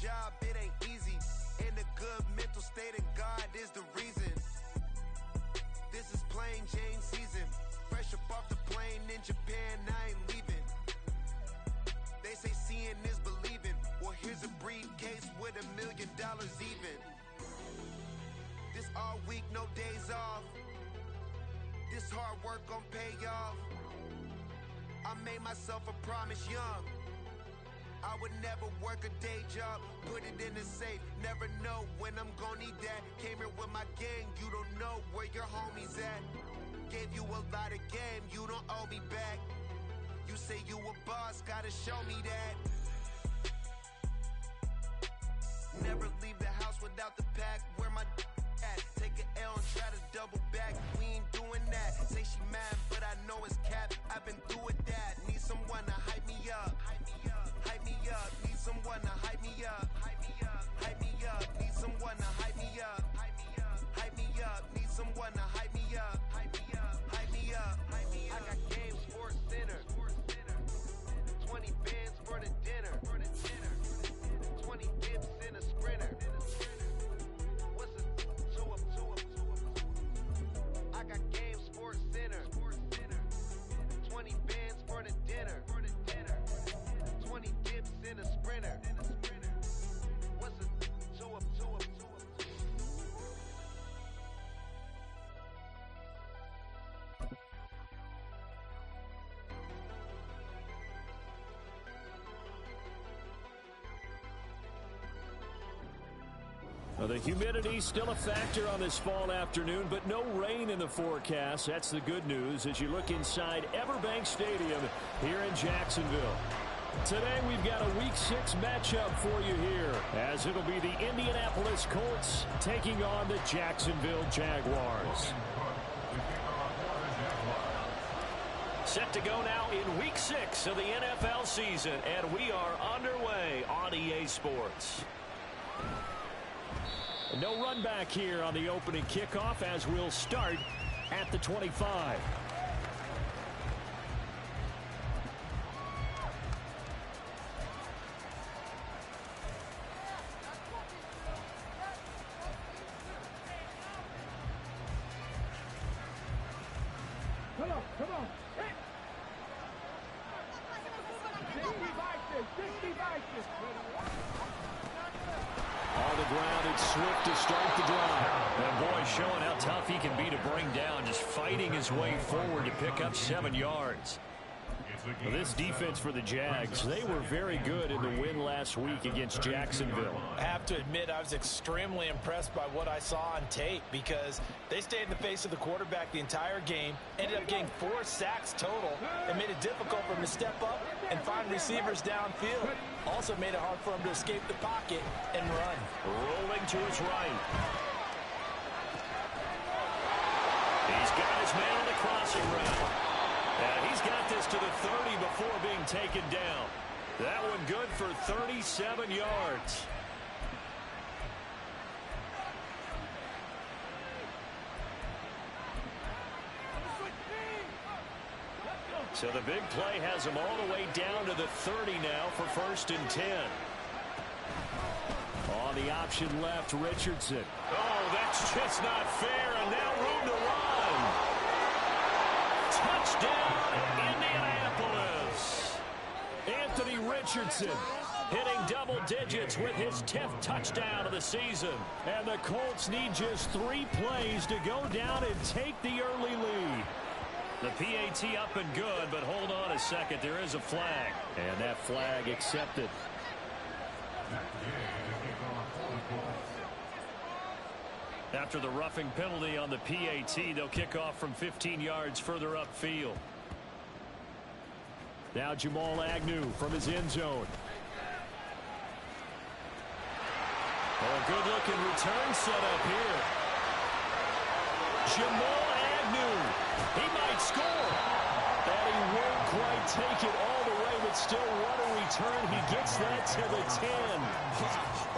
job, it ain't easy. In a good mental state, and God is the reason. This is plain Jane season. Fresh up off the plane in Japan, I ain't leaving. They say seeing is believing. Well, here's a briefcase with $1 million even. This all week, no days off. This hard work gon' pay off. I made myself a promise young. I would never work a day job, put it in the safe. Never know when I'm gon' need that. Came here with my gang, you don't know where your homies at. Gave you a lot of game, you don't owe me back. You say you a boss, gotta show me that. Never leave the house without the pack. Where my at? Take an L and try to double back. We ain't doing that. Say she mad, but I know it's cap. I've been through with that. Need someone to hype me up. Hype me up. Hype me up. Need someone to hype me up. Hype me up. Hype me up. Need someone to hype me up. Hype me up. Hype me up. Need someone to hype me up. Hype me up. Hype me up. Hype me up. I got game sports center. 20 bands for the dinner. 20 dips in a sprinter. What's a two up? I got game sports center. 20 bands for the dinner. 20 dips in a sprinter. What's a two up? Well, the humidity's still a factor on this fall afternoon, but no rain in the forecast. That's the good news as you look inside Everbank Stadium here in Jacksonville. Today we've got a Week 6 matchup for you here, as it'll be the Indianapolis Colts taking on the Jacksonville Jaguars. Set to go now in Week 6 of the NFL season, and we are underway on EA Sports. No run back here on the opening kickoff as we'll start at the 25. Come on. On the ground, it's Swift to start the drive. And boy, showing how tough he can be to bring down, just fighting his way forward to pick up 7 yards. Well, this defense for the Jags, they were very good in the win last week against Jacksonville. I have to admit, I was extremely impressed by what I saw on tape because they stayed in the face of the quarterback the entire game, ended up getting 4 sacks total, and made it difficult for him to step up and find receivers downfield. Also made it hard for him to escape the pocket and run. Rolling to his right. He's got his man on the crossing route. And he's got this to the 30 before being taken down. That one good for 37 yards. So the big play has him all the way down to the 30 now for 1st and 10. On the option left, Richardson. Oh, that's just not fair, and now room to run. Touchdown, Indianapolis. Anthony Richardson hitting double digits with his 10th touchdown of the season. And the Colts need just 3 plays to go down and take the early lead. The PAT up and good, but hold on a second. There is a flag. And that flag accepted. After the roughing penalty on the PAT, they'll kick off from 15 yards further upfield. Now Jamal Agnew from his end zone. Oh, good-looking return set up here. Jamal Agnew. He might score. And he won't quite take it all the way, but still what a return. He gets that to the 10.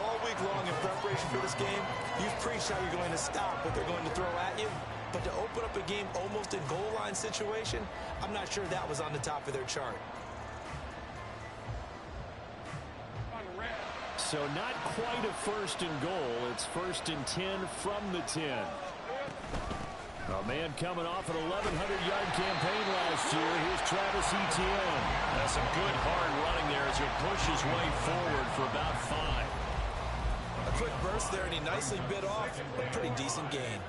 All week long in preparation for this game, you've preached how you're going to stop what they're going to throw at you. But to open up a game almost in goal line situation, I'm not sure that was on the top of their chart. So not quite a first and goal. It's 1st and 10 from the 10. A man coming off an 1,100-yard campaign last year. Here's Travis Etienne. That's some good hard running there as he'll push his way forward for about 5. A quick burst there, and he nicely bit off a pretty decent gain.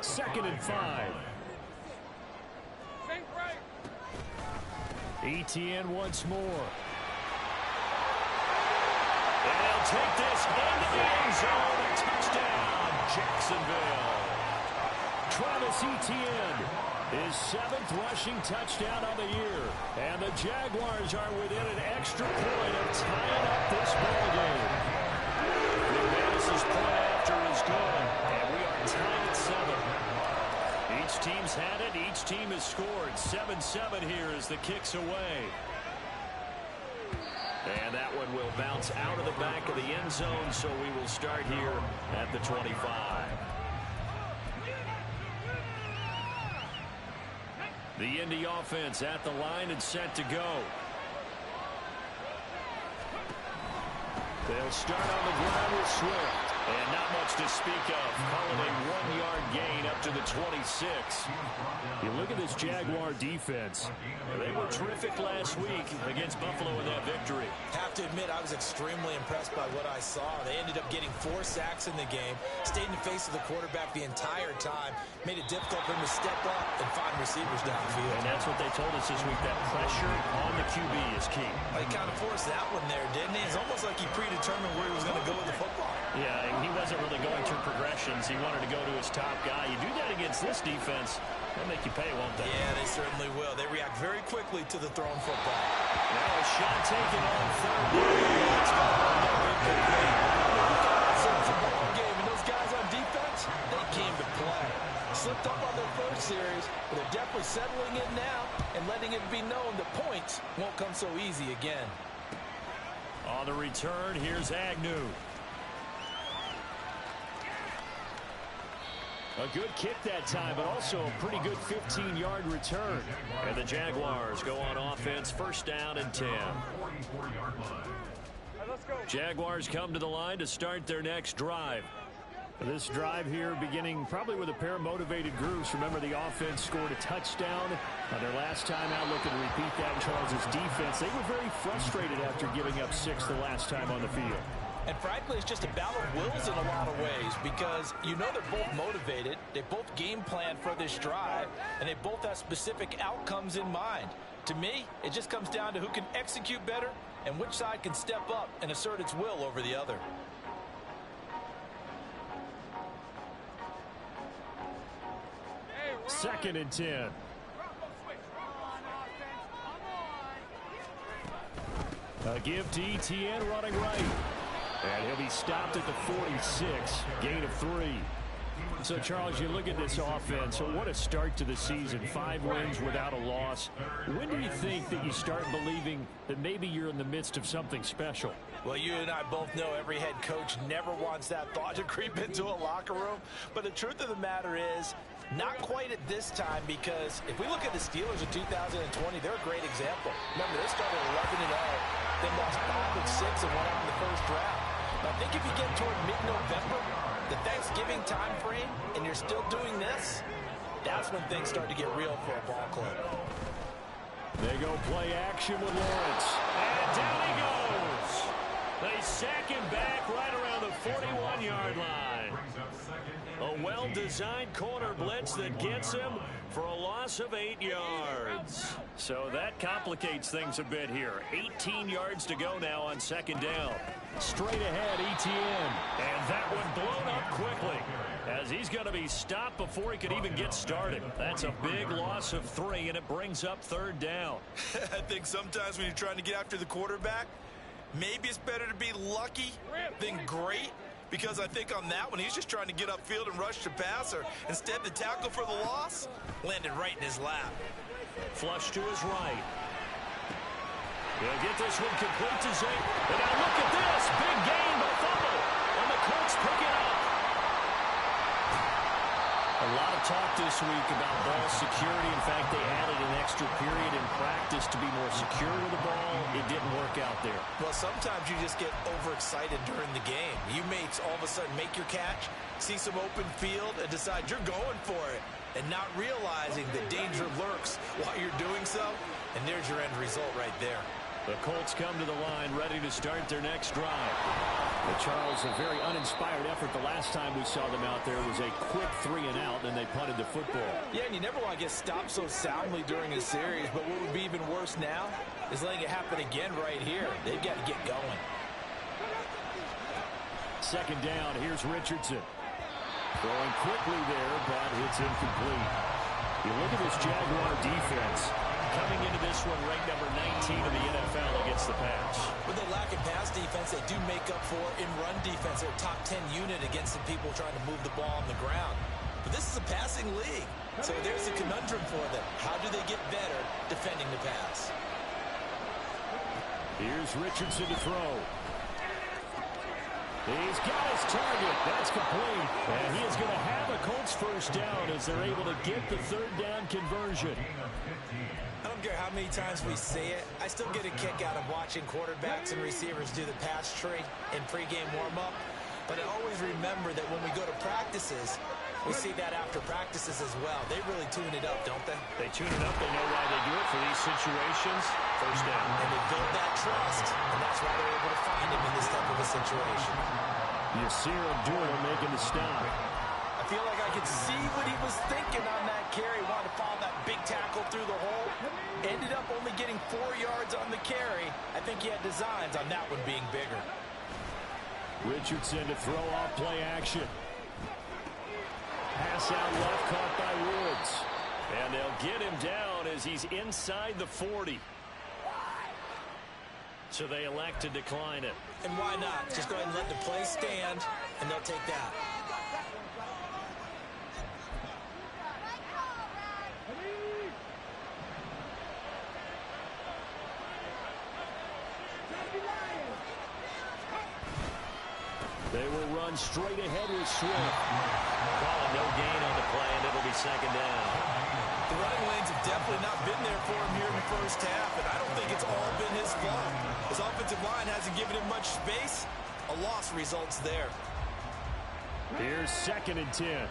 2nd and 5. Etienne once more. And he'll take this into the end zone. Touchdown, Jacksonville. Travis Etienne, his 7th rushing touchdown of the year. And the Jaguars are within an extra point of tying up this ballgame. McManus's point after is good, and we are tied at 7. Each team's had it. Each team has scored. 7-7 here as the kick's away. And that one will bounce out of the back of the end zone, so we will start here at the 25. The Indy offense at the line and set to go. They'll start on the ground with Swift. And not much to speak of. Call it a 1-yard gain up to the 26. You look at this Jaguar defense. They were terrific last week against Buffalo in that victory. Have to admit, I was extremely impressed by what I saw. They ended up getting 4 sacks in the game, stayed in the face of the quarterback the entire time, made it difficult for him to step up and find receivers downfield. And that's what they told us this week, that pressure on the QB is key. He kind of forced that one there, didn't he? It's almost like he predetermined where he was going to go with the football. Yeah, and he wasn't really going through progressions. He wanted to go to his top guy. You do that against this defense, they'll make you pay, won't they? Yeah, they certainly will. They react very quickly to the thrown football. Now a shot taken on 3rd down. It's going to end up incomplete. It's a ball game, and those guys on defense, they came to play. Slipped up on their first series, but they're definitely settling in now and letting it be known the points won't come so easy again. On the return, here's Agnew. A good kick that time, but also a pretty good 15-yard return. And the Jaguars go on offense, 1st down and 10. Jaguars come to the line to start their next drive. This drive here beginning probably with a pair of motivated groups. Remember, the offense scored a touchdown on their last time out. Looking to repeat that in Charles's defense. They were very frustrated after giving up 6 the last time on the field. And frankly, it's just a battle of wills in a lot of ways because you know they're both motivated. They both game plan for this drive, and they both have specific outcomes in mind. To me, it just comes down to who can execute better and which side can step up and assert its will over the other. Second and 10. A give to Etienne running right. And he'll be stopped at the 46. Gain of 3. So, Charles, you look at this offense. So what a start to the season. 5 wins without a loss. When do you think that you start believing that maybe you're in the midst of something special? Well, you and I both know every head coach never wants that thought to creep into a locker room. But the truth of the matter is, not quite at this time, because if we look at the Steelers in 2020, they're a great example. Remember, they started 11-0, then lost 5-6 and went out in the first round. But I think if you get toward mid-November, the Thanksgiving time frame, and you're still doing this, that's when things start to get real for a ball club. They go play action with Lawrence. And down he goes. They sack him back right around the 41-yard line. A well-designed corner blitz that gets him for a loss of 8 yards. So that complicates things a bit here. 18 yards to go now on 2nd down. Straight ahead, Etienne. And that one blown up quickly as he's going to be stopped before he could even get started. That's a big loss of 3, and it brings up 3rd down. I think sometimes when you're trying to get after the quarterback, maybe it's better to be lucky than great. Because I think on that one, he's just trying to get upfield and rush the passer. Instead, the tackle for the loss landed right in his lap. Flush to his right. He'll get this one complete to Zane. And now look at this. Big gain by fumble. And the Colts pick it up. A lot of talk this week about ball security. In fact, they added an extra period in practice to be more secure with the ball. It didn't work back out there. Well, sometimes you just get overexcited during the game. You may all of a sudden make your catch, see some open field, and decide you're going for it, and not realizing that danger lurks while you're doing so. And there's your end result right there. The Colts come to the line ready to start their next drive. But Charles, a very uninspired effort the last time we saw them out there was a quick 3-and-out, and they punted the football. Yeah, and you never want to get stopped so soundly during a series, but what would be even worse now is letting it happen again right here. They've got to get going. Second down, here's Richardson. Throwing quickly there, but it's incomplete. You look at this Jaguar defense. Coming into this one, ranked number 19 in the NFL against the pass. With the lack of pass defense, they do make up for in run defense. They're a top 10 unit against the people trying to move the ball on the ground. But this is a passing league, so there's a conundrum for them. How do they get better defending the pass? Here's Richardson to throw. He's got his target. That's complete. And he is going to have a Colts first down as they're able to get the third down conversion. I don't care how many times we say it, I still get a kick out of watching quarterbacks and receivers do the pass tree in pregame warm-up. But I always remember that when we go to practices, we see that after practices as well. They really tune it up, don't they? They tune it up. They know why they do it for these situations. First down. And they build that trust, and that's why they're able to find him in this type of a situation. Yasir Abdullah making the stop. I feel like I could see what he was thinking on that carry. Wanted to follow that big tackle through the hole. Ended up only getting 4 yards on the carry. I think he had designs on that one being bigger. Richardson to throw off play action. Pass out left, caught by Woods. And they'll get him down as he's inside the 40. So they elect to decline it. And why not? Just go ahead and let the play stand, and they'll take that. They will run straight ahead with Swift. Calling no gain on the play, and it'll be second down. The running lanes have definitely not been there for him here in the first half, and I don't think it's all been his fault. His offensive line hasn't given him much space. A loss results there. Here's 2nd and 10.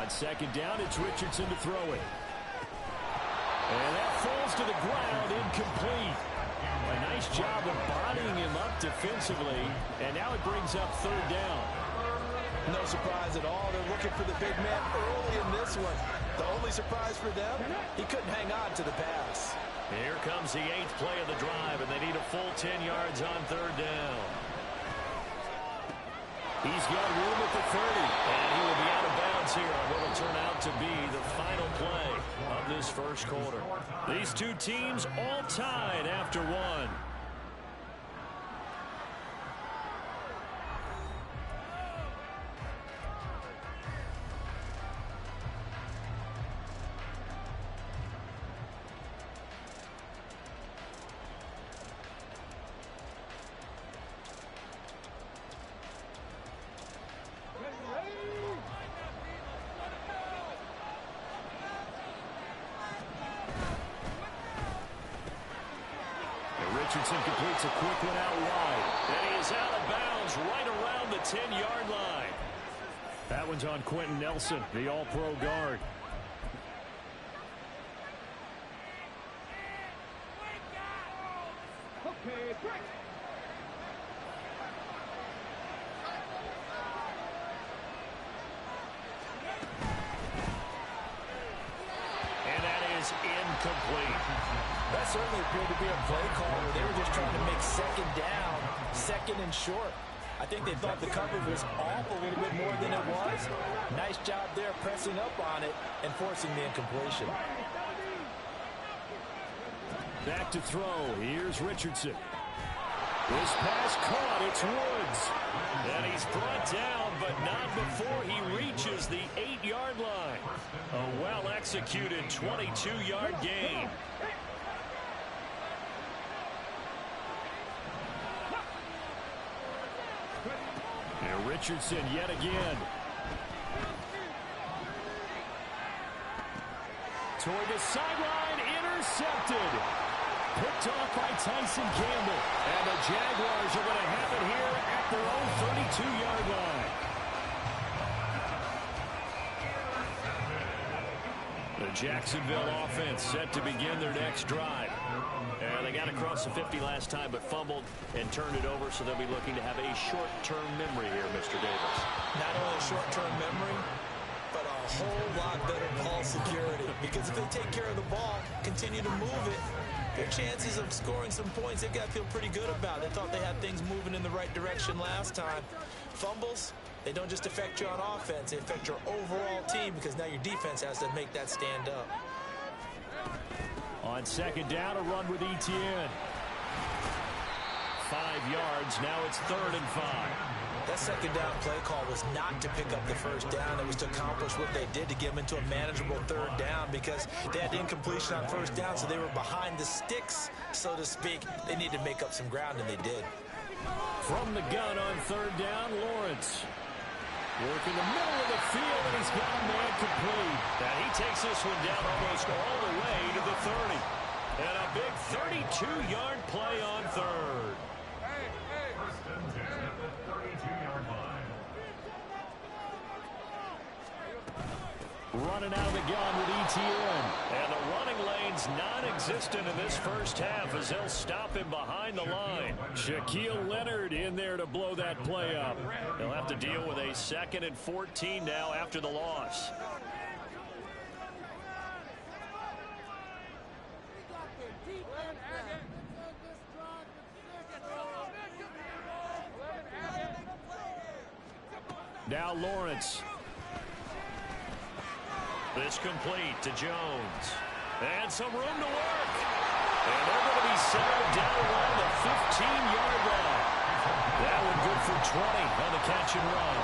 On second down, it's Richardson to throw it. And that falls to the ground, incomplete. A nice job of bodying him up defensively, and now it brings up third down. No surprise at all. They're looking for the big man early in this one. The only surprise for them, he couldn't hang on to the pass. Here comes the 8th play of the drive, and they need a full 10 yards on third down. He's got room at the 30, and he will be out of bounds here on what will turn out to be the final play of this first quarter. These two teams all tied after one. Richardson completes a quick one out wide. And he is out of bounds right around the 10-yard line. That one's on Quentin Nelson, the all-pro guard. Okay, break. And that is incomplete. That certainly appeared to be a play call where they were just trying to make second down, second and short. I think they thought the coverage was off a little bit more than it was. Nice job there pressing up on it and forcing the incompletion. Back to throw. Here's Richardson. This pass caught. It's Woods. And he's brought down, but not before he reaches the 8-yard line. A well-executed 22-yard gain. And Richardson yet again. Toward the sideline, intercepted. Picked off by Tyson Campbell. And the Jaguars are going to have it here at their own 32-yard line. The Jacksonville offense set to begin their next drive. And they got across the 50 last time, but fumbled and turned it over, so they'll be looking to have a short-term memory here, Mr. Davis. Not only a short-term memory, but a whole lot better ball security. Because if they take care of the ball, continue to move it, their chances of scoring some points, they've got to feel pretty good about. They thought they had things moving in the right direction last time. Fumbles, they don't just affect you on offense, they affect your overall team, because now your defense has to make that stand up. On second down, a run with Etienne. 5 yards, now it's 3rd and 5. That second down play call was not to pick up the first down. It was to accomplish what they did, to get them into a manageable 3rd down, because they had incompletion on first down, so they were behind the sticks, so to speak. They needed to make up some ground, and they did. From the gun on 3rd down, Lawrence. Working the middle of the field, and he's got a man complete. And he takes this one down almost all the way to the 30. And a big 32-yard play on 3rd. Running out of the gun with Etienne. And the running lane's non-existent in this first half as they'll stop him behind the line. Shaquille Leonard in there to blow that play up. They'll have to deal with a 2nd and 14 now after the loss. Now Lawrence. This complete to Jones. And some room to work. And they're going to be settled down around the 15-yard line. That one good for 20 on the catch and run.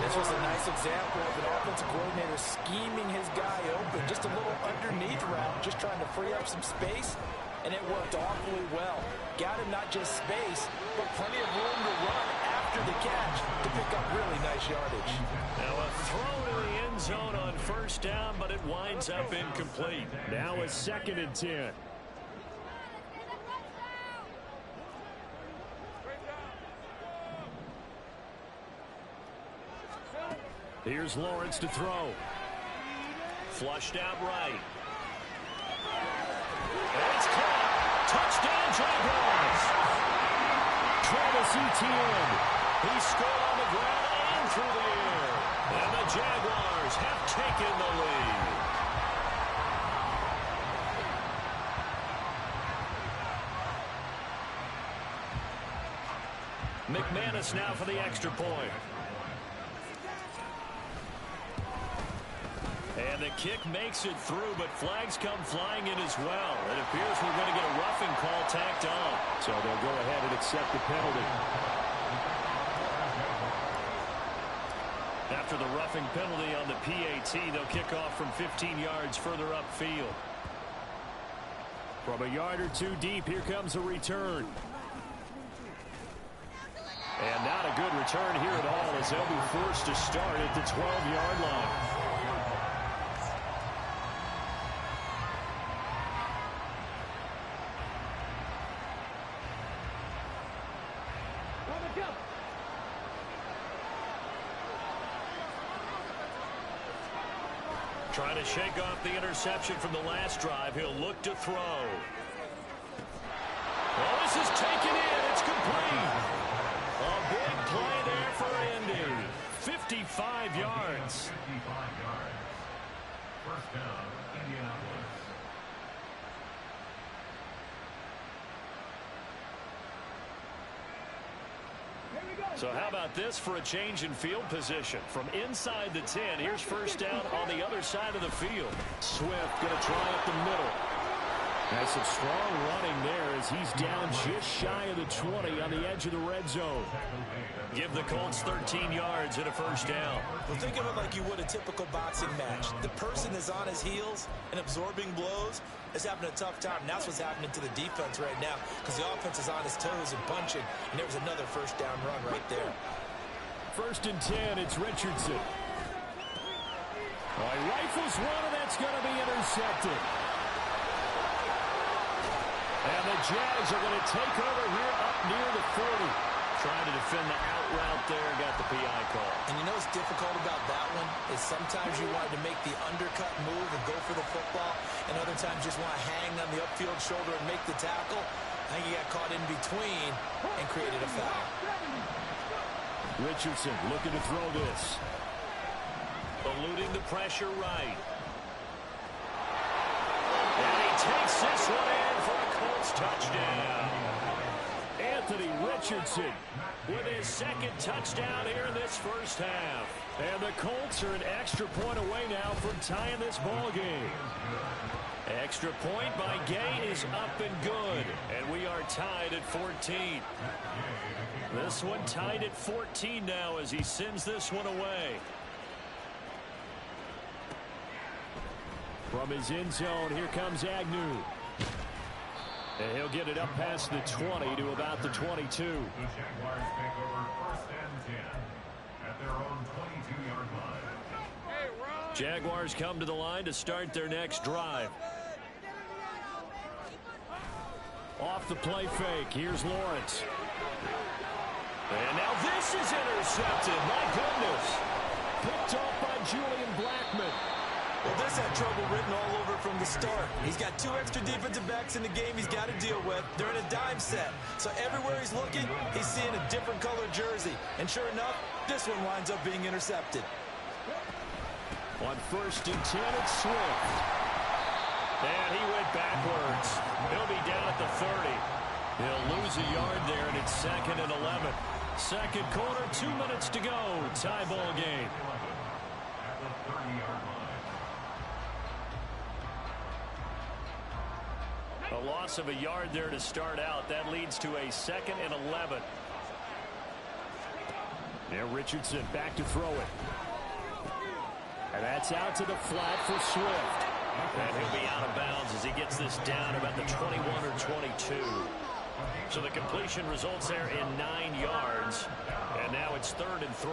This was a nice example of an offensive coordinator scheming his guy open. Just a little underneath route, just trying to free up some space. And it worked awfully well. Got him not just space, but plenty of room to run after the catch to pick up really nice yardage. Now a throw to the end zone on first down, but it winds up incomplete. Now a 2nd and 10. Here's Lawrence to throw. Flushed out right. And it's caught. Touchdown, Jaguars. Travis Etienne. He scored on the ground and through the air. And the Jaguars have taken the lead. McManus now for the extra point. And the kick makes it through, but flags come flying in as well. It appears we're going to get a roughing call tacked on. So they'll go ahead and accept the penalty. After the roughing penalty on the PAT, they'll kick off from 15 yards further upfield. From a yard or two deep, here comes a return. And not a good return here at all, as they'll be forced to start at the 12-yard line. Trying to shake off the interception from the last drive. He'll look to throw. Well, this is taken in. It's complete. A big play there for Indy. 55 yards. 55 yards. First down, Indianapolis. So how about this for a change in field position? From inside the 10, here's first down on the other side of the field. Swift going to try up the middle. Has some strong running there as he's down just shy of the 20 on the edge of the red zone. Give the Colts 13 yards and a first down. Well, think of it like you would a typical boxing match. The person is on his heels and absorbing blows is having a tough time. And that's what's happening to the defense right now, because the offense is on his toes and punching. And there was another first down run right there. 1st and 10, it's Richardson. Well, he rifles one, and that's It's going to be intercepted. And the Jags are going to take over here up near the 40. Trying to defend the out route there, got the PI call. And you know what's difficult about that one is sometimes you want to make the undercut move and go for the football, and other times just want to hang on the upfield shoulder and make the tackle. I think he got caught in between and created a foul. Richardson looking to throw this. Eluding the pressure right. And he takes this one in for a Colts touchdown. Anthony Richardson with his second touchdown here in this first half. And the Colts are an extra point away now from tying this ball game. Extra point by Gay is up and good. And we are tied at 14. This one tied at 14 now as he sends this one away. From his end zone, here comes Agnew. And he'll get it up past the 20 to about the 22. The Jaguars take over 1st and 10 at their own 22-yard line. Jaguars come to the line to start their next drive. Off the play fake, here's Lawrence. And now this is intercepted. My goodness. Picked off by Julian Blackmon. Well, this had trouble written all over from the start. He's got 2 extra defensive backs in the game he's got to deal with. They're in a dime set. So everywhere he's looking, he's seeing a different color jersey. And sure enough, this one winds up being intercepted. On 1st and 10, it's Swift. And he went backwards. He'll be down at the 30. He'll lose a yard there, and it's 2nd and 11. Second quarter, 2 minutes to go. Tie ball game. At the 30-yard line. A loss of a yard there to start out. That leads to a 2nd and 11. Now Richardson back to throw it. And that's out to the flat for Swift. And he'll be out of bounds as he gets this down about the 21 or 22. So the completion results there in 9 yards. And now it's 3rd and 3.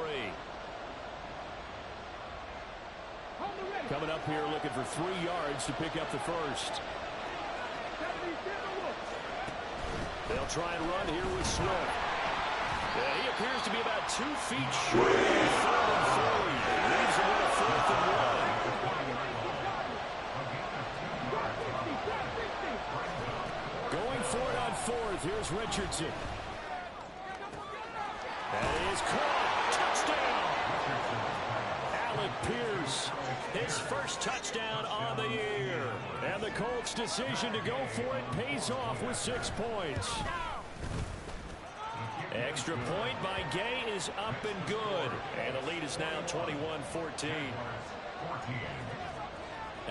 Coming up here looking for 3 yards to pick up the first. They'll try and run here with Swift. Yeah, he appears to be about 2 feet short. 3rd and 3. Leaves him with a 4th and 1. Going for it on 4th. Here's Richardson. That is caught. Touchdown. Alec Pierce. His first touchdown on the year. And the Colts' decision to go for it pays off with 6 points. Extra point by Gay is up and good. And the lead is now 21-14.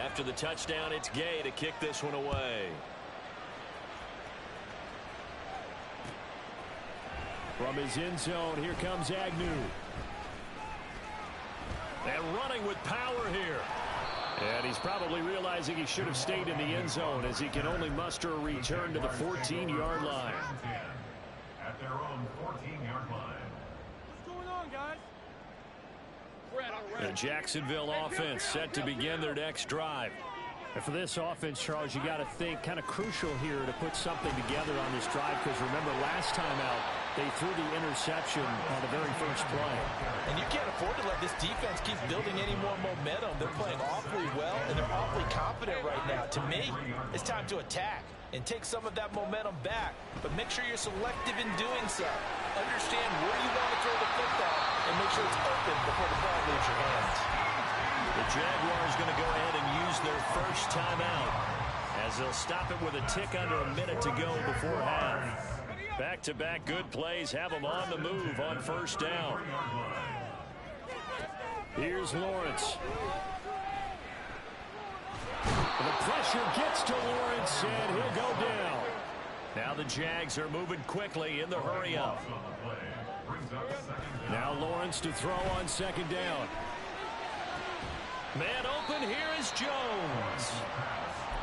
After the touchdown, it's Gay to kick this one away. From his end zone, here comes Agnew. And running with power here. And he's probably realizing he should have stayed in the end zone as he can only muster a return to the 14-yard line. At their own 14-yard line. What's going on, guys? The Jacksonville offense set to begin their next drive. And for this offense, Charles, you got to think kind of crucial here to put something together on this drive, because remember last time out they threw the interception on the very first play. And you can't afford to let this defense keep building any more momentum. They're playing awfully well, and they're awfully confident right now. To me, it's time to attack and take some of that momentum back. But make sure you're selective in doing so. Understand where you want to throw the football and make sure it's open before the ball leaves your hands. The Jaguars going to go ahead and use their first timeout as they'll stop it with a tick under a minute to go before half. Back-to-back good plays have them on the move on first down. Here's Lawrence. The pressure gets to Lawrence, and he'll go down. Now the Jags are moving quickly in the hurry-up. Now Lawrence to throw on 2nd down. Man open, here is Jones.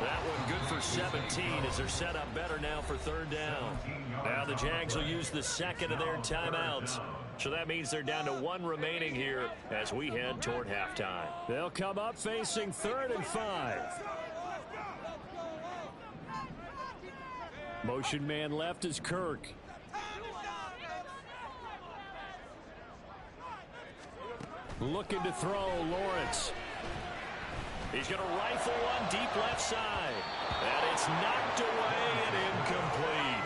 That one good for 17 as they're set up better now for 3rd down. Now the Jags will use the second of their timeouts. So that means they're down to 1 remaining here as we head toward halftime. They'll come up facing 3rd and 5. Motion man left is Kirk. Looking to throw, Lawrence. He's going to rifle one deep left side. And it's knocked away and incomplete.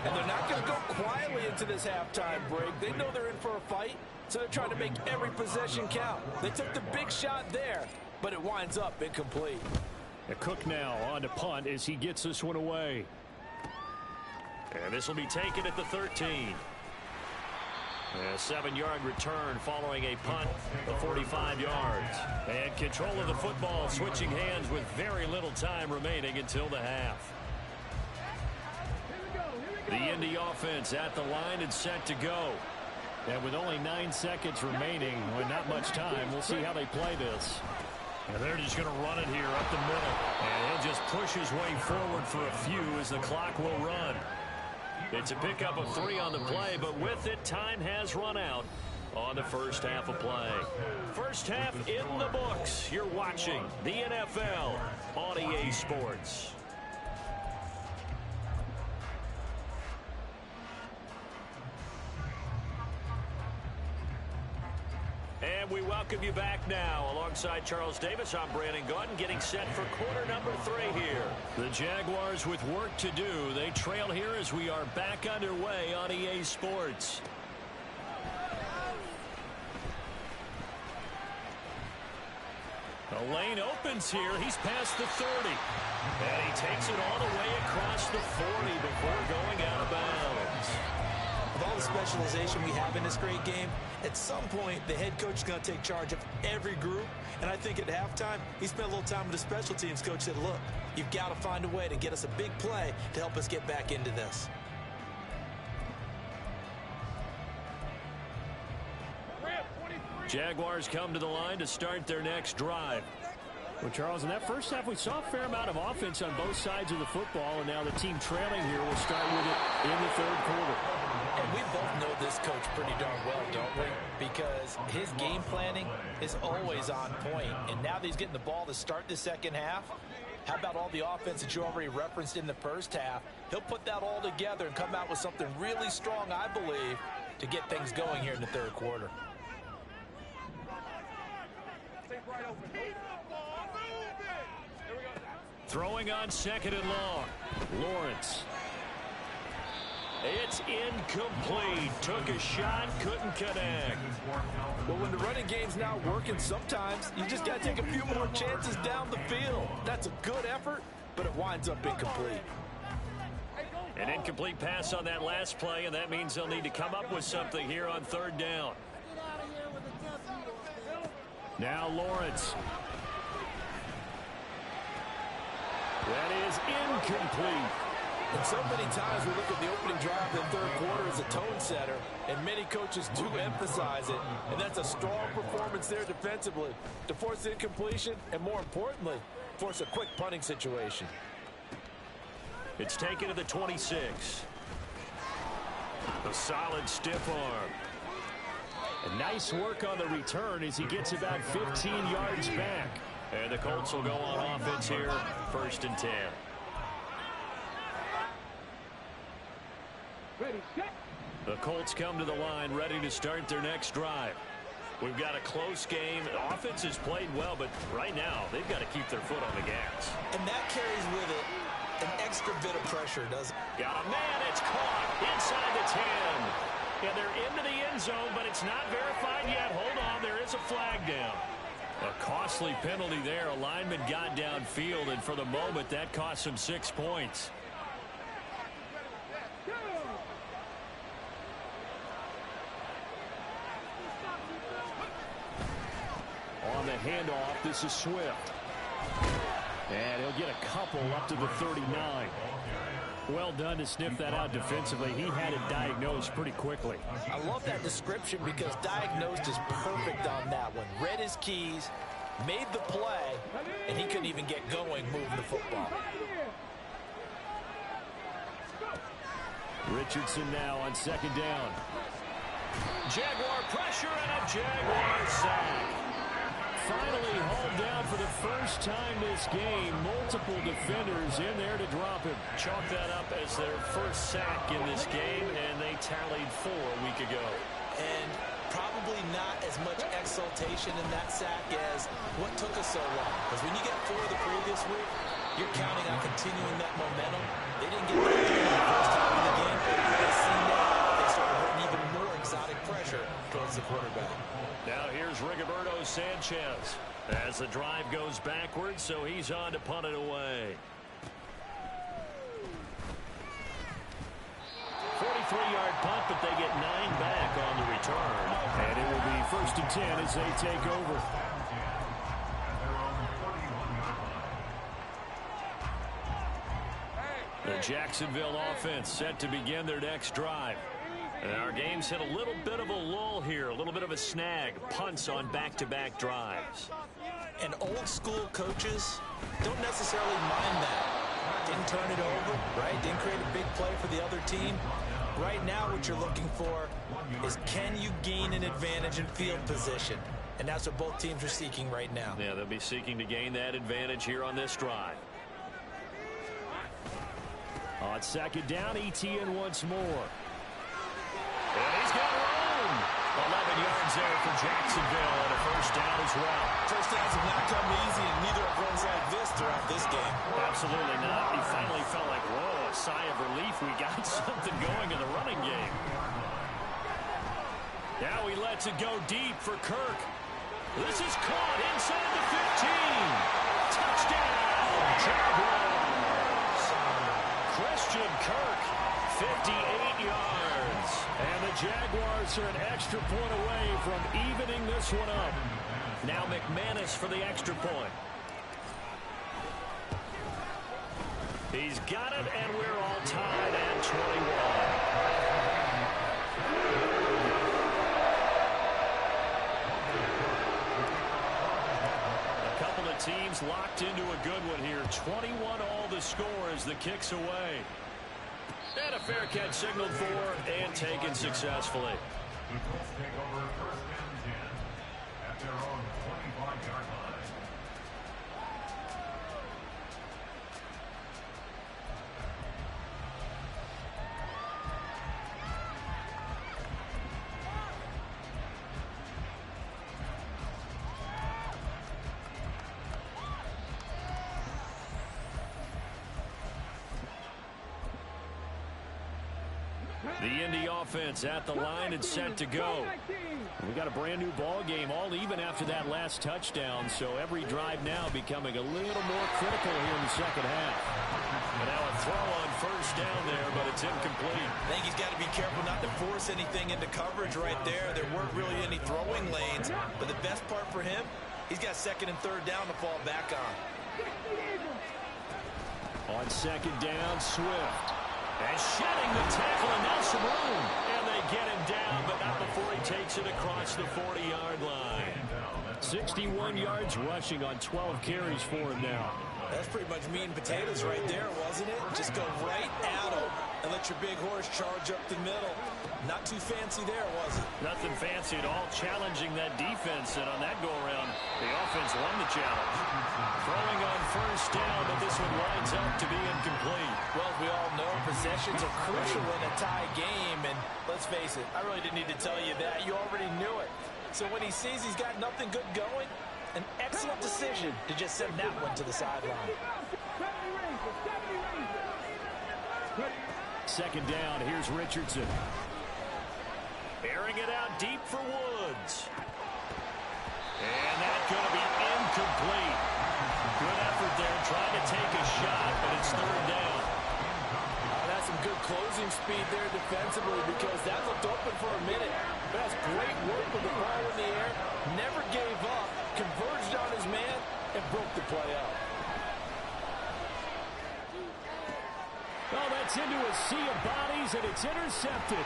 And they're not going to go quietly into this halftime break. They know they're in for a fight, so they're trying to make every possession count. They took the big shot there, but it winds up incomplete. And Cook now on to punt as he gets this one away. And this will be taken at the 13. A 7-yard return following a punt of 45 yards. And control of the football switching hands with very little time remaining until the half. The Indy offense at the line and set to go. And with only 9 seconds remaining, with not much time, we'll see how they play this. And they're just going to run it here up the middle. And he'll just push his way forward for a few as the clock will run. It's a pickup of 3 on the play, but with it, time has run out on the first half of play. First half in the books. You're watching the NFL on EA Sports. And we welcome you back now. Alongside Charles Davis, I'm Brandon Gaudin, getting set for quarter number 3 here. The Jaguars with work to do. They trail here as we are back underway on EA Sports. The lane opens here. He's past the 30. And he takes it all the way across the 40 before going out of bounds. With all the specialization we have in this great game, at some point, the head coach is going to take charge of every group. And I think at halftime, he spent a little time with the special teams coach, said, look, you've got to find a way to get us a big play to help us get back into this. Jaguars come to the line to start their next drive. Well, Charles, in that first half, we saw a fair amount of offense on both sides of the football, and now the team trailing here will start with it in the 3rd quarter. And we both know this coach pretty darn well, don't we? Because his game planning is always on point. And now that he's getting the ball to start the second half, how about all the offense that you already referenced in the first half? He'll put that all together and come out with something really strong, I believe, to get things going here in the 3rd quarter. Throwing on 2nd and long. Lawrence. It's incomplete. Took a shot, couldn't connect. Well, when the running game's not working, sometimes you just got to take a few more chances down the field. That's a good effort, but it winds up incomplete. An incomplete pass on that last play, and that means they'll need to come up with something here on 3rd down. Now Lawrence. That is incomplete. And so many times we look at the opening drive of the 3rd quarter as a tone setter, and many coaches do emphasize it, and that's a strong performance there defensively to force incompletion and, more importantly, force a quick punting situation. It's taken to the 26. A solid stiff arm. A nice work on the return as he gets about 15 yards back. And the Colts will go on offense here, 1st and 10. The Colts come to the line ready to start their next drive. We've got a close game. The offense has played well, but right now they've got to keep their foot on the gas. And that carries with it an extra bit of pressure, doesn't it? Got a man. It's caught inside the 10. And they're into the end zone, but it's not verified yet. Hold on. There is a flag down. A costly penalty there. A lineman got downfield, and for the moment, that cost him 6 points. On the handoff, this is Swift. And he'll get a couple up to the 39. Well done to sniff that out defensively. He had it diagnosed pretty quickly. I love that description because diagnosed is perfect on that one. Read his keys, made the play, and he couldn't even get going moving the football. Richardson now on 2nd down. Jaguar pressure and a Jaguar sack. Finally hauled down for the first time this game. Multiple defenders in there to drop him. Chalk that up as their first sack in this game, and they tallied 4 a week ago. And probably not as much exultation in that sack as what took us so long. Because when you get 4 the previous week, you're counting on continuing that momentum. They didn't get that in the first half of the game. They see now they started putting even more exotic pressure towards the quarterback. Now here's Rigoberto Sanchez as the drive goes backwards, so he's on to punt it away. 43-yard punt, but they get 9 back on the return. And it will be 1st and 10 as they take over. The Jacksonville offense set to begin their next drive. And our game's hit a little bit of a lull here, a little bit of a snag. Punts on back-to-back drives. And old-school coaches don't necessarily mind that. Didn't turn it over, right? Didn't create a big play for the other team. Right now what you're looking for is, can you gain an advantage in field position? And that's what both teams are seeking right now. Yeah, they'll be seeking to gain that advantage here on this drive. On 2nd down, ETN once more. And he's got room. 11 yards there for Jacksonville and a 1st down as well. First downs have not come easy, and neither have runs like this throughout this game. Absolutely not. He finally felt like, whoa, a sigh of relief. We got something going in the running game. Now he lets it go deep for Kirk. This is caught inside the 15. Touchdown, Jaguars. Christian Kirk, 58 yards. And the Jaguars are an extra point away from evening this one up. Now McManus for the extra point. He's got it, and we're all tied at 21. Teams locked into a good one here. 21 all the score as the kick's away. And a fair catch signaled for and taken successfully. The Colts take over 1st and 10 at their own 25-yard line. The Indy offense at the line and set to go. We got a brand new ball game, all even after that last touchdown, so every drive now becoming a little more critical here in the 2nd half. And now a throw on 1st down there, but it's incomplete. I think he's got to be careful not to force anything into coverage right there. There weren't really any throwing lanes, but the best part for him, he's got 2nd and 3rd down to fall back on. On 2nd down, Swift. And shedding the tackle, and now some room. And they get him down, but not before he takes it across the 40-yard line. 61 yards rushing on 12 carries for him now. That's pretty much meat and potatoes right there, wasn't it? Just go right at him and let your big horse charge up the middle. Not too fancy there, was it? Nothing fancy at all, challenging that defense, and on that go-around, the offense won the challenge. Throwing on 1st down, but this one lines up to be incomplete. Well, as we all know, possessions are crucial in a tie game, and let's face it, I really didn't need to tell you that. You already knew it. So when he sees he's got nothing good going, an excellent decision to just send that one to the sideline. 2nd down, here's Richardson. Airing it out deep for Woods. And that's going to be incomplete. Good effort there, trying to take a shot, but it's 3rd down. That's some good closing speed there defensively, because that looked open for a minute. That's great work with the ball in the air. Never gave up, converged on his man, and broke the play out. Oh, that's into a sea of bodies, and it's intercepted.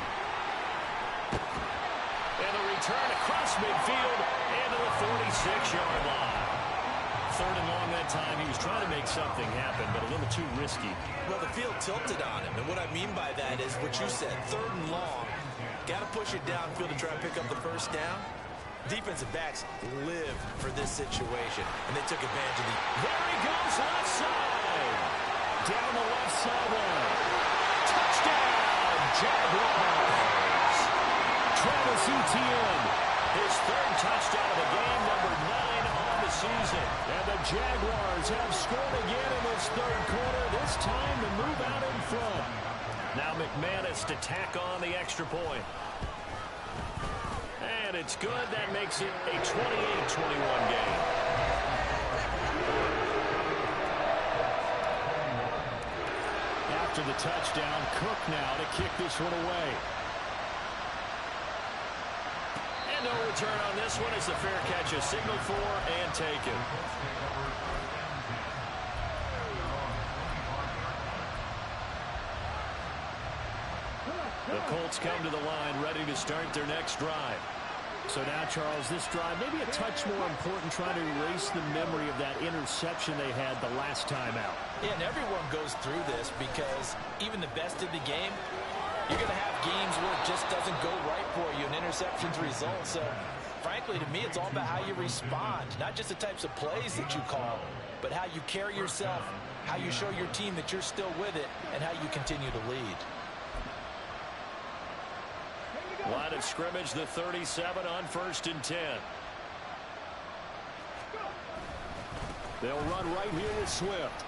And a return across midfield into the 46-yard line. 3rd and long that time. He was trying to make something happen, but a little too risky. Well, the field tilted on him, and what I mean by that is what you said, 3rd and long. Got to push it downfield to try to pick up the first down. Defensive backs live for this situation, and they took advantage of the... There he goes, left side. Down the left sideline. Touchdown, Jaguars. Travis Etienne, his third touchdown of the game, number 9 on the season. And the Jaguars have scored again in this third quarter, this time to move out in front. Now McManus to tack on the extra point. And it's good. That makes it a 28-21 game. After the touchdown, Cook now to kick this one away. And no return on this one as the fair catch is signaled for and taken. The Colts come to the line ready to start their next drive. So now, Charles, this drive maybe a touch more important, trying to erase the memory of that interception they had the last time out. Yeah, and everyone goes through this because even the best of the game, you're going to have games where it just doesn't go right for you, and interceptions result. So, frankly, to me, it's all about how you respond, not just the types of plays that you call, but how you carry yourself, how you show your team that you're still with it, and how you continue to lead. Line of scrimmage, the 37 on 1st and 10. They'll run right here with Swift.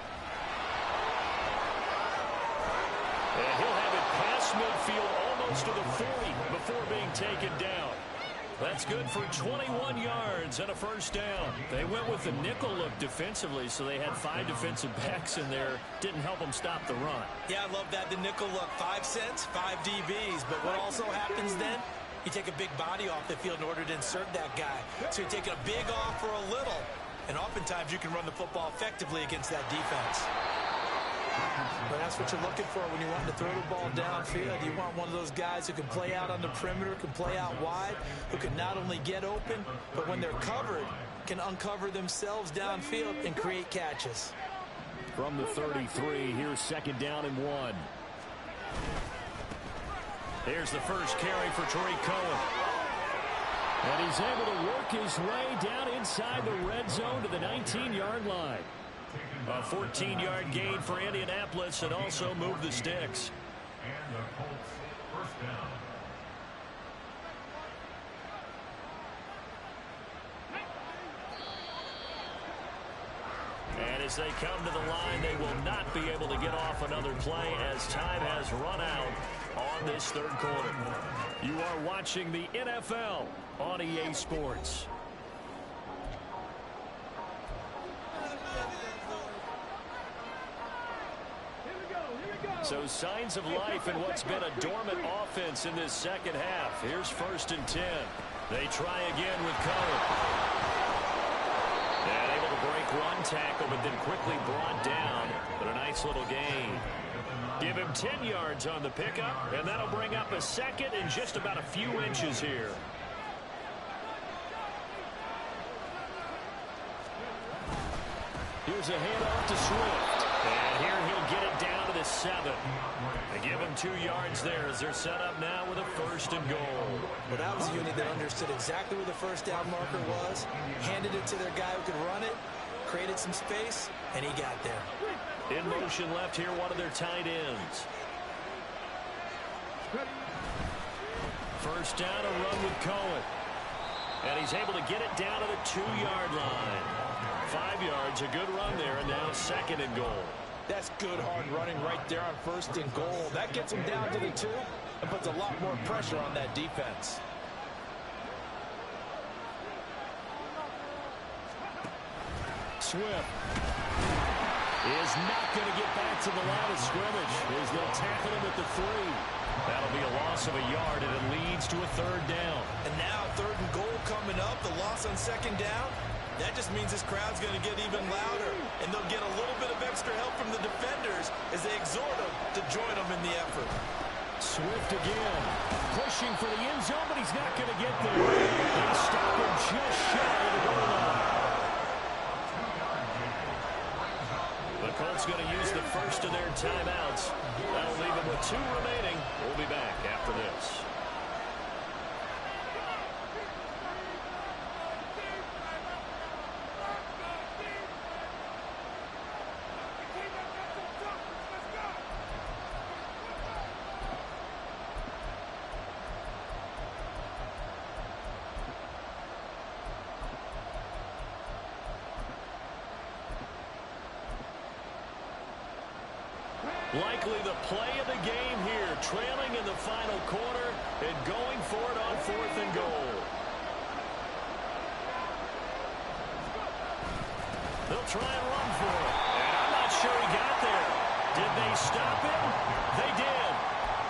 And he'll have it past midfield almost to the 40 before being taken down. That's good for 21 yards and a first down. They went with the nickel look defensively, so they had 5 defensive backs in there. Didn't help them stop the run. Yeah, I love that. The nickel look, 5 cents, 5 DBs. But what also happens then, you take a big body off the field in order to insert that guy. So you're taking a big off for a little. And oftentimes you can run the football effectively against that defense. But that's what you're looking for when you're wanting to throw the ball downfield. You want one of those guys who can play out on the perimeter, can play out wide, who can not only get open, but when they're covered, can uncover themselves downfield and create catches. From the 33, here's 2nd down and 1. Here's the first carry for Tariq Cohen. And he's able to work his way down inside the red zone to the 19-yard line. A 14-yard gain for Indianapolis and also move the sticks. And the Colts first down. And as they come to the line, they will not be able to get off another play as time has run out on this third quarter. You are watching the NFL on EA Sports. So signs of life in what's been a dormant offense in this second half. Here's 1st and 10. They try again with Cohen. And able to break one tackle, but then quickly brought down. But a nice little gain. Give him 10 yards on the pickup, and that'll bring up a second in just about a few inches here. Here's a handoff to Swift. And here he'll get it down to the 7. They give him 2 yards there as they're set up now with a 1st and goal. Well, that was a unit that understood exactly where the first down marker was, handed it to their guy who could run it, created some space, and he got there. In motion left here, one of their tight ends. First down, a run with Cohen. And he's able to get it down to the 2-yard line. 5 yards, a good run there, and now 2nd and goal. That's good hard running right there on 1st and goal. That gets him down to the 2 and puts a lot more pressure on that defense. Swift is not going to get back to the line of scrimmage as they'll tackle him at the 3. That'll be a loss of a yard, and it leads to a 3rd down. And now 3rd and goal coming up, the loss on 2nd down. That just means this crowd's going to get even louder, and they'll get a little bit of extra help from the defenders as they exhort them to join them in the effort. Swift again, pushing for the end zone, but he's not going to get there. They stop him just shy of the goal line. The Colts going to use the first of their timeouts. That'll leave them with 2 remaining. We'll be back after this. Likely the play of the game here, trailing in the final quarter and going for it on 4th and goal. They'll try and run for it. And I'm not sure he got there. Did they stop him? They did.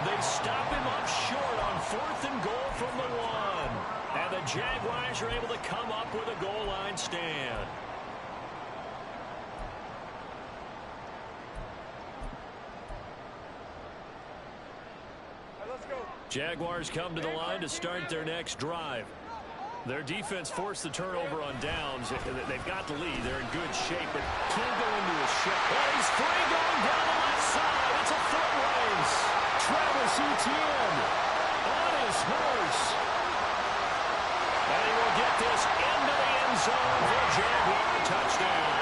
They stop him up short on 4th and goal from the 1. And the Jaguars are able to come up with a goal line stand. Jaguars come to the line to start their next drive. Their defense forced the turnover on downs. They've got the lead. They're in good shape, but can't go into a shot. Oh, he's free going down the left side. It's a foot race. Travis Etienne on his horse. And he will get this into the end zone for a Jaguar touchdown.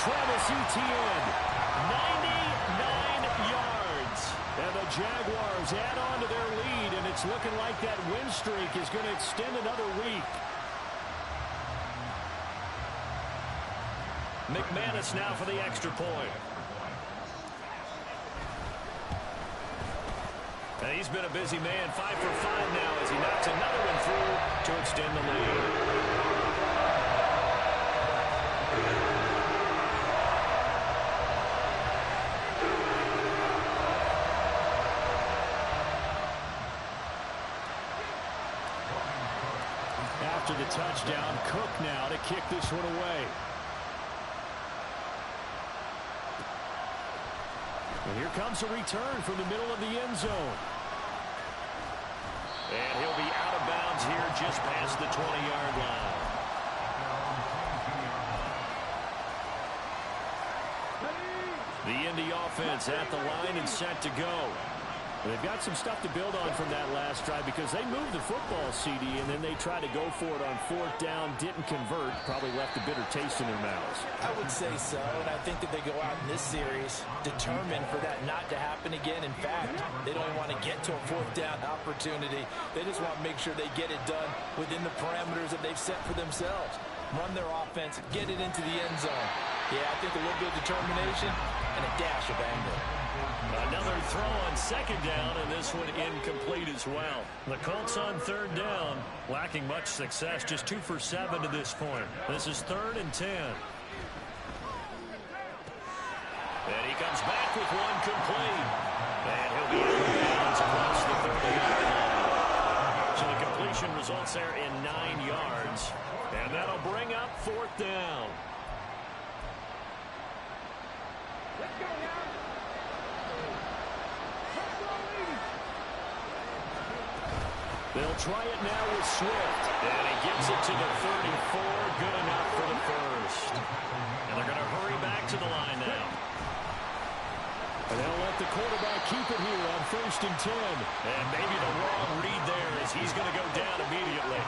Travis Etienne, 99 yards. And the Jaguars add on to their lead, and it's looking like that win streak is going to extend another week. McManus now for the extra point. And he's been a busy man, 5 for 5 now as he knocks another one through to extend the lead. After the touchdown, Cook now to kick this one away. And here comes a return from the middle of the end zone. And he'll be out of bounds here just past the 20-yard line. The Indy offense at the line and set to go. They've got some stuff to build on from that last drive because they moved the football, CD, and then they tried to go for it on 4th down, didn't convert, probably left a bitter taste in their mouths. I would say so, and I think that they go out in this series determined for that not to happen again. In fact, they don't even want to get to a 4th down opportunity. They just want to make sure they get it done within the parameters that they've set for themselves. Run their offense, get it into the end zone. Yeah, I think a little bit of determination and a dash of anger. Another throw on 2nd down, and this one incomplete as well. The Colts on 3rd down, lacking much success, just 2 for 7 to this point. This is 3rd and 10. And he comes back with one complete. And he'll be out of bounds across the 30-yard line. So the completion results there in 9 yards. And that'll bring up 4th down. Let's go now. They'll try it now with Swift. And he gets it to the 34. Good enough for the first. And they're going to hurry back to the line now. And they'll let the quarterback keep it here on 1st and 10. And maybe the wrong read there as he's going to go down immediately.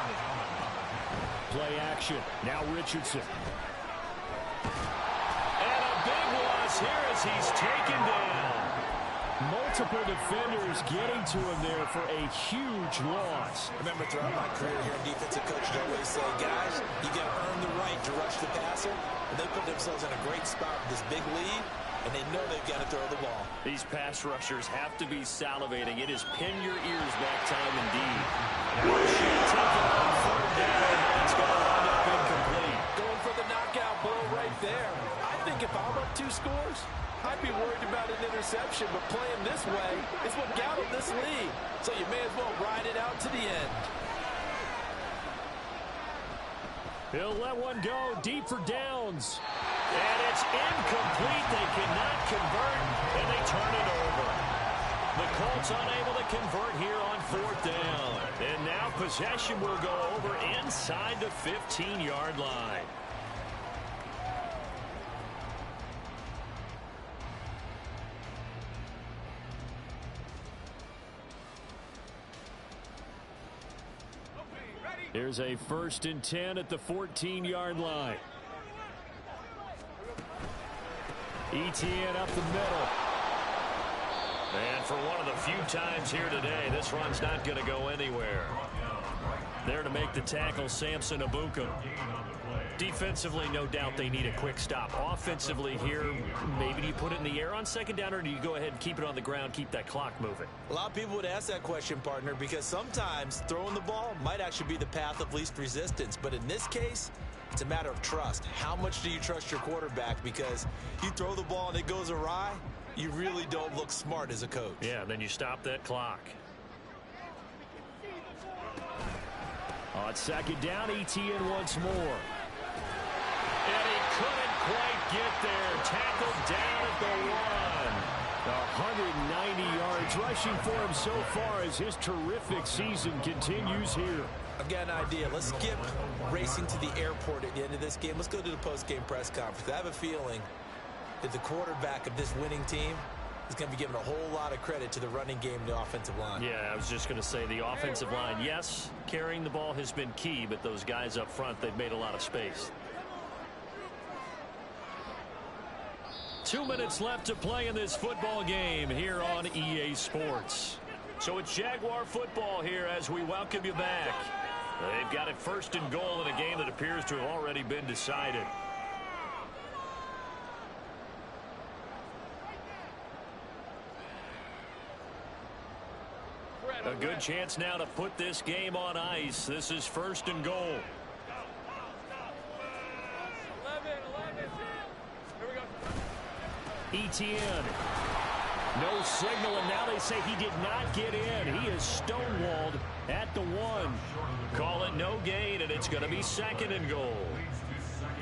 Play action. Now Richardson. And a big loss here as he's taken down. Multiple defenders getting to him there for a huge loss. I remember throughout my career here in defensive coaches always say, guys, you got to earn the right to rush the passer. And they put themselves in a great spot with this big lead, and they know they've got to throw the ball. These pass rushers have to be salivating. It is pin your ears back time indeed. Taken on 3rd down. It's going to wind up incomplete. Going for the knockout blow right there. I think if I'm up 2 scores, I'd be worried about an interception, but playing this way is what got him this lead. So you may as well ride it out to the end. He'll let one go deep for downs. And it's incomplete. They cannot convert, and they turn it over. The Colts unable to convert here on 4th down. And now possession will go over inside the 15-yard line. Here's a 1st and 10 at the 14-yard line. Etienne up the middle. And for one of the few times here today, this run's not going to go anywhere. There to make the tackle, Samson Abuka. Defensively, no doubt they need a quick stop. Offensively here, maybe do you put it in the air on second down, or do you go ahead and keep it on the ground, keep that clock moving? A lot of people would ask that question, partner, because sometimes throwing the ball might actually be the path of least resistance. But in this case, it's a matter of trust. How much do you trust your quarterback? Because you throw the ball and it goes awry, you really don't look smart as a coach. Yeah, and then you stop that clock. On second down, ETN once more. And he couldn't quite get there. Tackled down at the 1. 190 yards rushing for him so far as his terrific season continues here. I've got an idea. Let's skip racing to the airport at the end of this game. Let's go to the post-game press conference. I have a feeling that the quarterback of this winning team is going to be given a whole lot of credit to the running game and the offensive line. Yeah, I was just going to say the offensive line, yes, carrying the ball has been key, but those guys up front, they've made a lot of space. 2 minutes left to play in this football game here on EA Sports. So it's Jaguar football here as we welcome you back. They've got it first and goal in a game that appears to have already been decided. A good chance now to put this game on ice. This is first and goal. ETN. No signal, and now they say he did not get in. He is stonewalled at the 1. Call it no gain, and it's going to be second and goal.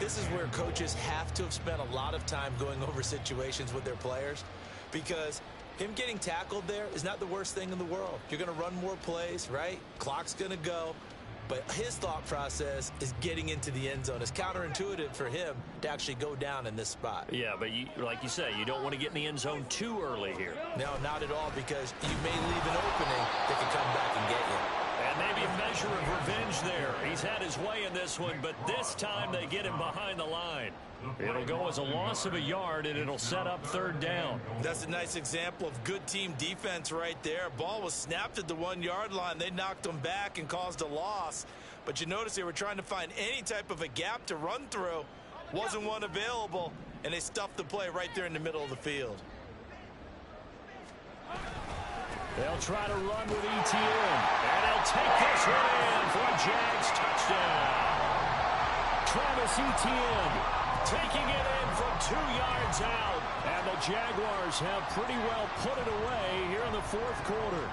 This is where coaches have to have spent a lot of time going over situations with their players, because him getting tackled there is not the worst thing in the world. You're going to run more plays, right? Clock's going to go. But his thought process is getting into the end zone. It's counterintuitive for him to actually go down in this spot. Yeah, but like you say, you don't want to get in the end zone too early here. No, not at all, because you may leave an opening that can come back and get you. And maybe a measure of revenge there. He's had his way in this one, but this time they get him behind the line. It'll go as a loss of a yard, and it'll set up third down. That's a nice example of good team defense right there. Ball was snapped at the 1 yard line. They knocked him back and caused a loss. But you notice they were trying to find any type of a gap to run through. Wasn't one available, and they stuffed the play right there in the middle of the field. They'll try to run with ETN, and they'll take this one in for a Jags touchdown. Travis Etienne taking it in from 2 yards out, and the Jaguars have pretty well put it away here in the fourth quarter.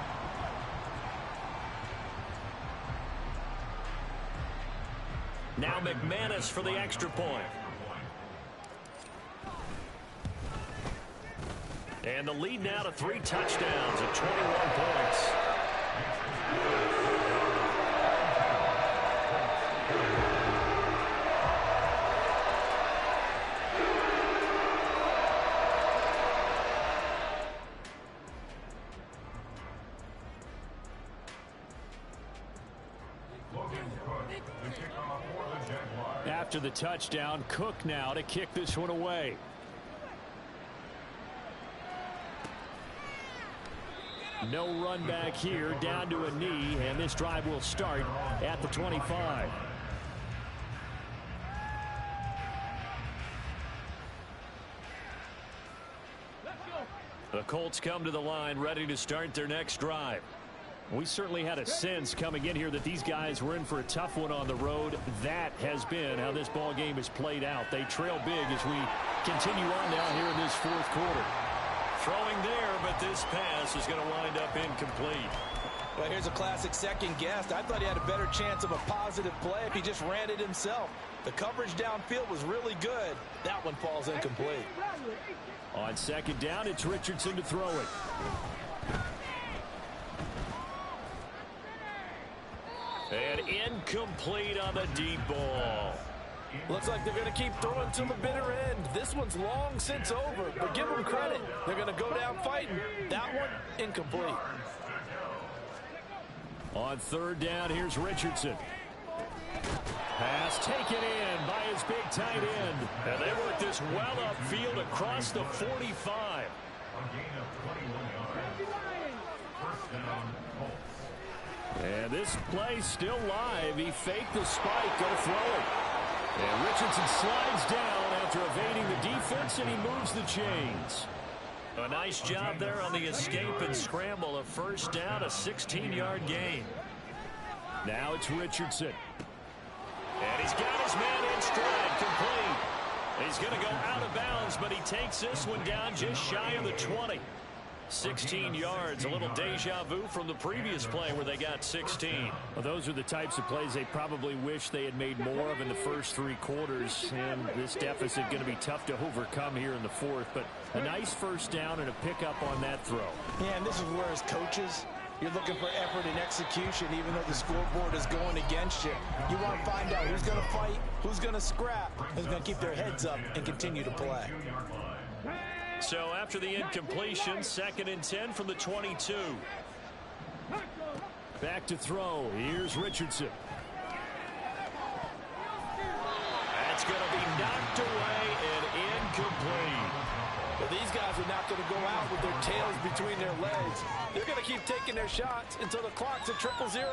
Now McManus for the extra point. And the lead now to 3 touchdowns at 21 points. After the touchdown, Cook now to kick this one away. No run back here, down to a knee, and this drive will start at the 25. The Colts come to the line ready to start their next drive. We certainly had a sense coming in here that these guys were in for a tough one on the road. That has been how this ball game is played out. They trail big as we continue on now here in this fourth quarter. Throwing there, but this pass is going to wind up incomplete. Well, here's a classic second guess. I thought he had a better chance of a positive play if he just ran it himself. The coverage downfield was really good. That one falls incomplete. On second down, it's Richardson to throw it. And incomplete on the deep ball. Looks like they're going to keep throwing to the bitter end. This one's long since over, but give them credit. They're going to go down fighting. That one, incomplete. On third down, here's Richardson. Pass taken in by his big tight end. And they work this well upfield across the 45. A gain of 21 yards. First down, Colts. And And this play still live. He faked the spike, going to throw it. And Richardson slides down after evading the defense, and he moves the chains. A nice job there on the escape and scramble. A first down, a 16-yard gain. Now it's Richardson. And he's got his man in stride, complete. He's going to go out of bounds, but he takes this one down just shy of the 20. 16 yards, a little deja vu from the previous play where they got 16. Well, those are the types of plays they probably wish they had made more of in the first 3 quarters. And this deficit going to be tough to overcome here in the fourth. But a nice first down and a pickup on that throw. Yeah, and this is where as coaches, you're looking for effort and execution, even though the scoreboard is going against you. You want to find out who's going to fight, who's going to scrap, who's going to keep their heads up and continue to play. So after the incompletion, 2nd and 10 from the 22. Back to throw. Here's Richardson. That's going to be knocked away and incomplete. But these guys are not going to go out with their tails between their legs. They're going to keep taking their shots until the clock's at 000.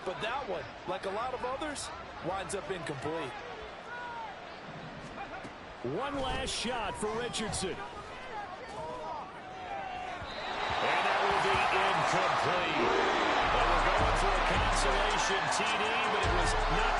But that one, like a lot of others, winds up incomplete. One last shot for Richardson. And that will be incomplete. They were going for a consolation TD, but it was not